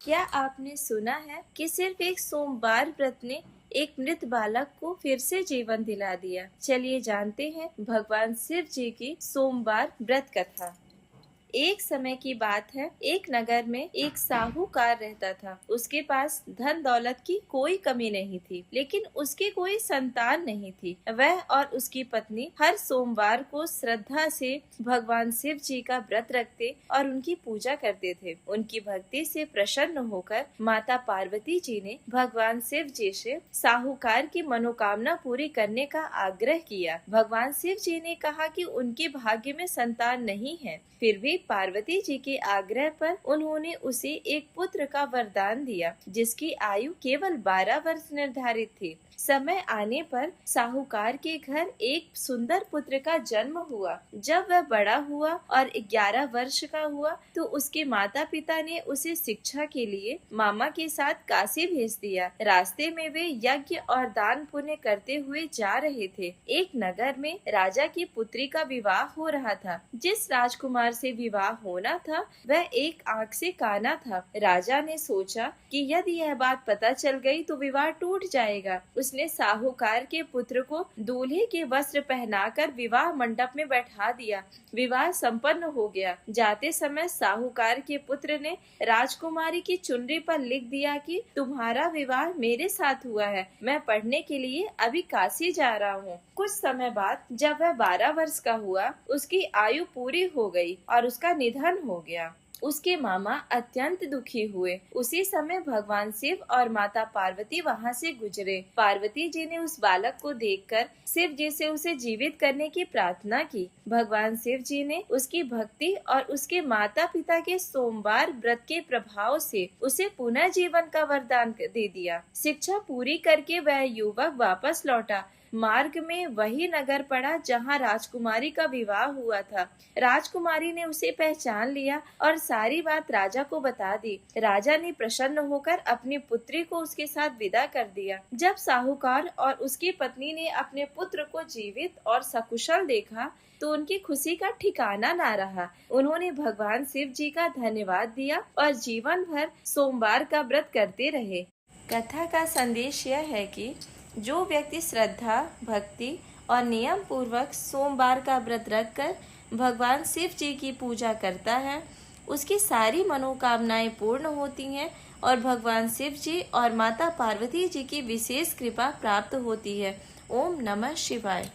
क्या आपने सुना है कि सिर्फ एक सोमवार व्रत ने एक मृत बालक को फिर से जीवन दिला दिया? चलिए जानते हैं भगवान शिव जी की सोमवार व्रत कथा। एक समय की बात है, एक नगर में एक साहूकार रहता था। उसके पास धन दौलत की कोई कमी नहीं थी, लेकिन उसकी कोई संतान नहीं थी। वह और उसकी पत्नी हर सोमवार को श्रद्धा से भगवान शिव जी का व्रत रखते और उनकी पूजा करते थे। उनकी भक्ति से प्रसन्न होकर माता पार्वती जी ने भगवान शिव जी से साहूकार की मनोकामना पूरी करने का आग्रह किया। भगवान शिव जी ने कहा कि उनके भाग्य में संतान नहीं है, फिर भी पार्वती जी के आग्रह पर उन्होंने उसे एक पुत्र का वरदान दिया, जिसकी आयु केवल 12 वर्ष निर्धारित थी। समय आने पर साहूकार के घर एक सुंदर पुत्र का जन्म हुआ। जब वह बड़ा हुआ और 11 वर्ष का हुआ तो उसके माता पिता ने उसे शिक्षा के लिए मामा के साथ काशी भेज दिया। रास्ते में वे यज्ञ और दान पुण्य करते हुए जा रहे थे। एक नगर में राजा की पुत्री का विवाह हो रहा था। जिस राजकुमार से विवाह होना था वह एक आंख से काना था। राजा ने सोचा कि यदि यह बात पता चल गई तो विवाह टूट जाएगा। उसने साहूकार के पुत्र को दूल्हे के वस्त्र पहनाकर विवाह मंडप में बैठा दिया। विवाह संपन्न हो गया। जाते समय साहूकार के पुत्र ने राजकुमारी की चुनरी पर लिख दिया कि तुम्हारा विवाह मेरे साथ हुआ है। मैं पढ़ने के लिए अभी काशी जा रहा हूँ। कुछ समय बाद जब वह 12 वर्ष का हुआ, उसकी आयु पूरी हो गई और उसका निधन हो गया। उसके मामा अत्यंत दुखी हुए। उसी समय भगवान शिव और माता पार्वती वहां से गुजरे। पार्वती जी ने उस बालक को देखकर शिव जी से उसे जीवित करने की प्रार्थना की। भगवान शिव जी ने उसकी भक्ति और उसके माता पिता के सोमवार व्रत के प्रभाव से उसे पुनः जीवन का वरदान दे दिया। शिक्षा पूरी करके वह युवक वापस लौटा। मार्ग में वही नगर पड़ा जहाँ राजकुमारी का विवाह हुआ था। राजकुमारी ने उसे पहचान लिया और सारी बात राजा को बता दी। राजा ने प्रसन्न होकर अपनी पुत्री को उसके साथ विदा कर दिया। जब साहूकार और उसकी पत्नी ने अपने पुत्र को जीवित और सकुशल देखा तो उनकी खुशी का ठिकाना ना रहा। उन्होंने भगवान शिव जी का धन्यवाद दिया और जीवन भर सोमवार का व्रत करते रहे। कथा का संदेश यह है कि जो व्यक्ति श्रद्धा, भक्ति और नियम पूर्वक सोमवार का व्रत रखकर भगवान शिव जी की पूजा करता है, उसकी सारी मनोकामनाएं पूर्ण होती हैं और भगवान शिव जी और माता पार्वती जी की विशेष कृपा प्राप्त होती है। ओम नमः शिवाय।